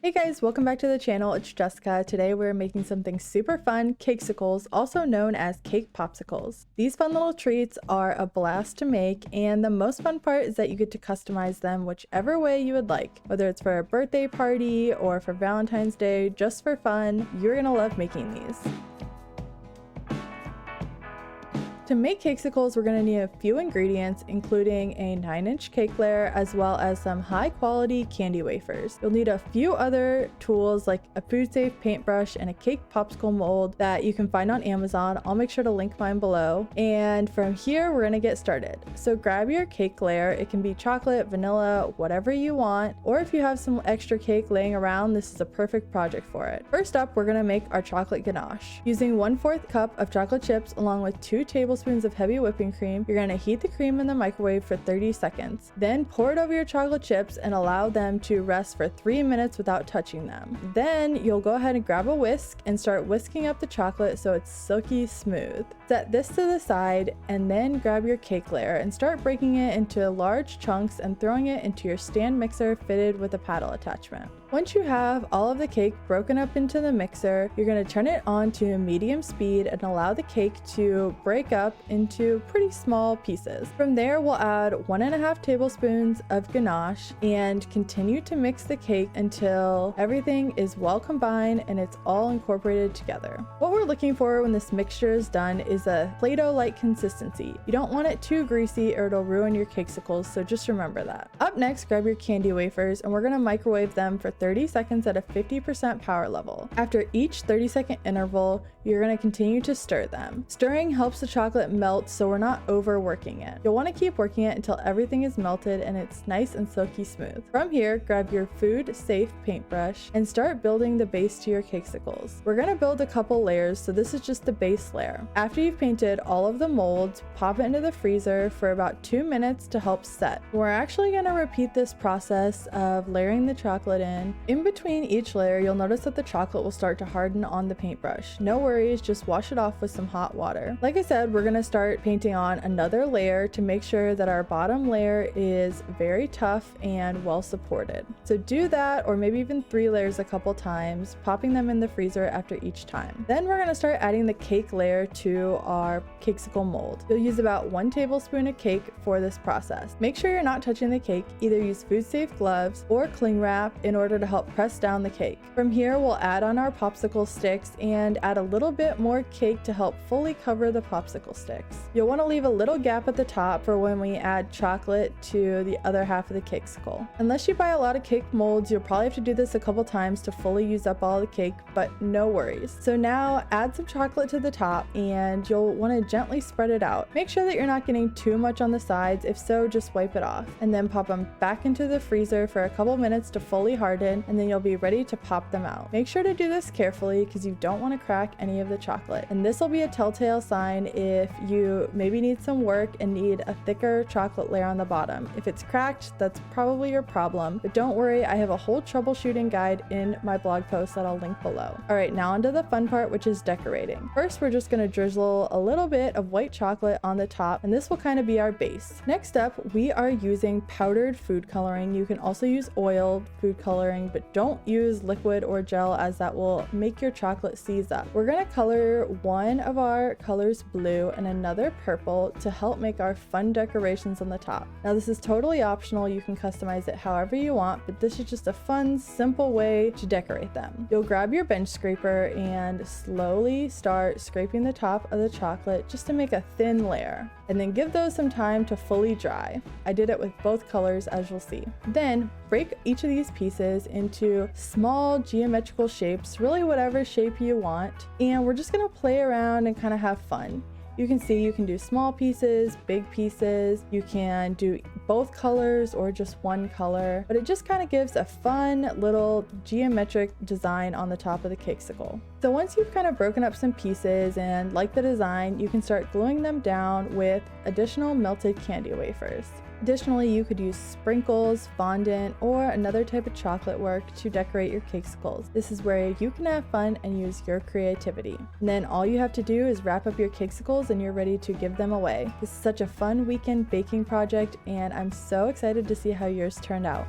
Hey guys, welcome back to the channel. It's Jessica. Today we're making something super fun, Cakesicles, also known as cake popsicles. These fun little treats are a blast to make, and the most fun part is that you get to customize them whichever way you would like. Whether it's for a birthday party or for Valentine's Day, just for fun, you're gonna love making these. To make Cakesicles, we're going to need a few ingredients, including a 9-inch cake layer as well as some high quality candy wafers. You'll need a few other tools like a food safe paintbrush and a cake popsicle mold that you can find on Amazon. I'll make sure to link mine below. And from here, we're going to get started. So grab your cake layer. It can be chocolate, vanilla, whatever you want. Or if you have some extra cake laying around, this is a perfect project for it. First up, we're going to make our chocolate ganache. Using 1/4 cup of chocolate chips along with 2 tablespoons of heavy whipping cream, you're going to heat the cream in the microwave for 30 seconds. Then pour it over your chocolate chips and allow them to rest for 3 minutes without touching them. Then you'll go ahead and grab a whisk and start whisking up the chocolate so it's silky smooth. Set this to the side and then grab your cake layer and start breaking it into large chunks and throwing it into your stand mixer fitted with a paddle attachment. Once you have all of the cake broken up into the mixer, you're going to turn it on to medium speed and allow the cake to break up into pretty small pieces. From there, we'll add 1.5 tablespoons of ganache and continue to mix the cake until everything is well combined and it's all incorporated together. What we're looking for when this mixture is done is a Play-Doh-like consistency. You don't want it too greasy or it'll ruin your Cakesicles, so just remember that. Up next, grab your candy wafers and we're going to microwave them for 30 seconds at a 50% power level. After each 30-second interval, you're going to continue to stir them. Stirring helps the chocolate melt so we're not overworking it. You'll want to keep working it until everything is melted and it's nice and silky smooth. From here, grab your food safe paintbrush and start building the base to your Cakesicles. We're going to build a couple layers, so this is just the base layer. After you've painted all of the molds, pop it into the freezer for about 2 minutes to help set. We're actually going to repeat this process of layering the chocolate in. In between each layer, you'll notice that the chocolate will start to harden on the paintbrush. No worries, just wash it off with some hot water. Like I said, we're going to start painting on another layer to make sure that our bottom layer is very tough and well supported. So do that, or maybe even 3 layers a couple times, popping them in the freezer after each time. Then we're going to start adding the cake layer to our Cakesicle mold. You'll use about 1 tablespoon of cake for this process. Make sure you're not touching the cake. Either use food safe gloves or cling wrap in order to help press down the cake. From here, we'll add on our popsicle sticks and add a little bit more cake to help fully cover the popsicle sticks. You'll want to leave a little gap at the top for when we add chocolate to the other half of the Cakesicle. Unless you buy a lot of cake molds, you'll probably have to do this a couple times to fully use up all the cake, but no worries. So now add some chocolate to the top and you'll want to gently spread it out. Make sure that you're not getting too much on the sides. If so, just wipe it off and then pop them back into the freezer for a couple minutes to fully harden, and then you'll be ready to pop them out. Make sure to do this carefully because you don't want to crack any of the chocolate. And this will be a telltale sign if you maybe need some work and need a thicker chocolate layer on the bottom. If it's cracked, that's probably your problem, but don't worry, I have a whole troubleshooting guide in my blog post that I'll link below. All right, now onto the fun part, which is decorating. First, we're just going to drizzle a little bit of white chocolate on the top, and this will kind of be our base. Next up, we are using powdered food coloring. You can also use oil food coloring, but don't use liquid or gel as that will make your chocolate seize up. We're going to color one of our colors blue and another purple to help make our fun decorations on the top. Now this is totally optional, you can customize it however you want, but this is just a fun, simple way to decorate them. You'll grab your bench scraper and slowly start scraping the top of the chocolate just to make a thin layer, and then give those some time to fully dry. I did it with both colors, as you'll see. Then break each of these pieces into small geometrical shapes, really whatever shape you want, and we're just gonna play around and kind of have fun. You can see you can do small pieces, big pieces, you can do both colors or just one color, but it just kind of gives a fun little geometric design on the top of the Cakesicle. So once you've kind of broken up some pieces and like the design, you can start gluing them down with additional melted candy wafers. Additionally, you could use sprinkles, fondant, or another type of chocolate work to decorate your Cakesicles. This is where you can have fun and use your creativity. And then all you have to do is wrap up your Cakesicles and you're ready to give them away. This is such a fun weekend baking project, and I'm so excited to see how yours turned out.